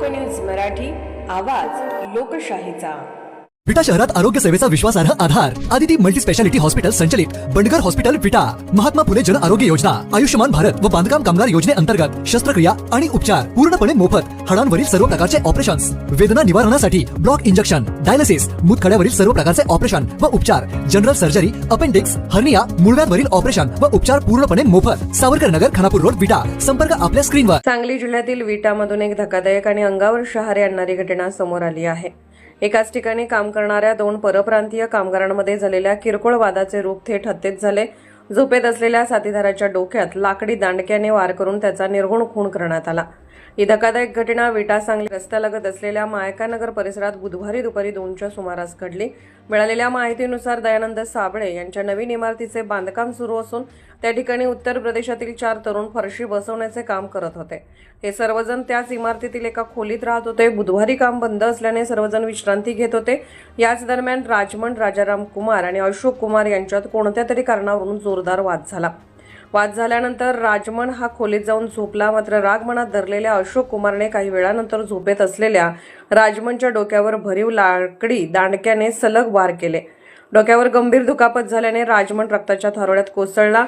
News Marathi, आवाज लोकशाहीचा। विटा शहरात आरोग्य सेवेचा विश्वासार्ह आधार आदिती मल्टी स्पेशालिटी हॉस्पिटल संचलित बंडगर हॉस्पिटल विटा, महात्मा फुले जन आरोग्य योजना, आयुष्यमान भारत व बांधकाम कामगार योजनेअंतर्गत शस्त्रक्रिया आणि उपचार पूर्णपणे मोफत, हाडांवरील सर्व प्रकारचे ऑपरेशन्स, वेदना निवारणासाठी ब्लॉक इंजेक्शन, डायलिसिस, मूतखड्यावरील सर्व प्रकारचे ऑपरेशन व उपचार, जनरल सर्जरी, अपेंडिक्स, हर्निया, मूळव्याधवरील ऑपरेशन व उपचार पूर्णपणे मोफत। सावरकर नगर, खानापूर रोड, विटा। संपर्क आपल्या स्क्रीनवर। सांगली जिल्ह्यातील विटामधून एक धक्कादायक आणि अंगावर शहारे आणणारी घटना समोर आली आहे। एकाच ठिकाणी काम करणाऱ्या दोन परप्रांतीय कामगारांमध्ये झालेल्या किरकोळ वादाचे रूप थेट हत्येत झाले। झोपेत असलेल्या साथीदाराच्या डोक्यात लाकडी दांडक्याने वार करून त्याचा निर्घुण खून करण्यात आला। ही धक्कादायक घटना विटा सांगली रस्त्यालगत असलेल्या मायकानगर परिसरात बुधवारी दुपारी 2च्या सुमारास घडली। मिळालेल्या माहितीनुसार दयानंद साबळे यांच्या नवीन इमारतीचे बांधकाम सुरू असून त्या ठिकाणी उत्तर प्रदेशातील 4 तरुण फरशी बसवण्याचे काम करत होते। हे सर्वजण त्याच इमारतीतील एका खोलीत राहत होते। बुधवारी काम बंद असल्याने सर्वजण विश्रांती घेत होते। याच दरम्यान राजमन राजाराम कुमार आणि अशोक कुमार यांच्यात कोणत्या तरी कारणावरून जोरदार वाद झाला। वाद झाल्यानंतर राजमन हा खोलीत जाऊन झोपला, मात्र राग मनात धरलेल्या अशोक कुमारने काही वेळानंतर झोपेत असलेल्या राजमनच्या डोक्यावर भरीव लाकडी दांडक्याने सलग वार केले। डोक्यावर गंभीर दुखापत झाल्याने राजमन रक्ताच्या थारोळ्यात कोसळला।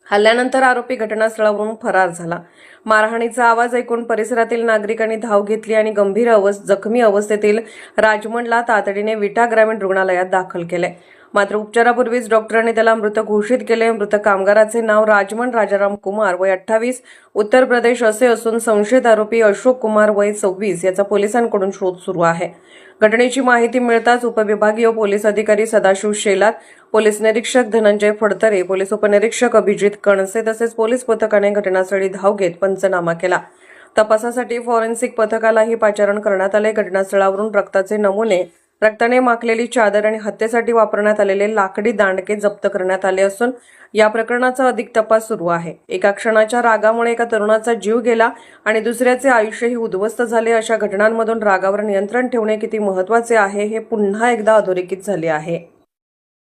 हल्ल्यानंतर आरोपी घटनास्थळावरून फरार झाला। मारहाणीचा आवाज ऐकून परिसरातील नागरिकांनी धाव घेतली आणि गंभीर जखमी अवस्थेतील राजमनला तातडीने विटा ग्रामीण रुग्णालयात दाखल केले। मात्र उपचारापूर्वीच डॉक्टरांनी त्याला मृत घोषित केले। मृत कामगाराचे नाव राजमन राजाराम कुमार वय 28 उत्तर प्रदेश असे असून संशयित आरोपी अशोक कुमार वय 26 याचा पोलिसांकडून शोध सुरू आहे। घटनेची माहिती मिळताच उपविभागीय पोलीस अधिकारी सदाशिव शेलार, पोलीस निरीक्षक धनंजय फडतरे, पोलीस उपनिरीक्षक अभिजित कणसे तसेच पोलीस पथकाने घटनास्थळी धाव घेत पंचनामा केला। तपासासाठी फॉरेन्सिक पथकालाही पाचारण करण्यात आले। घटनास्थळावरून रक्ताचे नमुने, रक्ताने माखलेली चादर आणि हत्येसाठी वापरण्यात आलेले लाकडी दांडके जप्त करण्यात आले असून या प्रकरणाचा अधिक तपास सुरू आहे। एका क्षणाच्या रागामुळे एका तरुणाचा जीव गेला आणि दुसऱ्याचे आयुष्यही उद्ध्वस्त झाले। अशा घटनांमधून रागावर नियंत्रण ठेवणे किती महत्त्वाचे आहे हे पुन्हा एकदा अधोरेखित झाले आहे।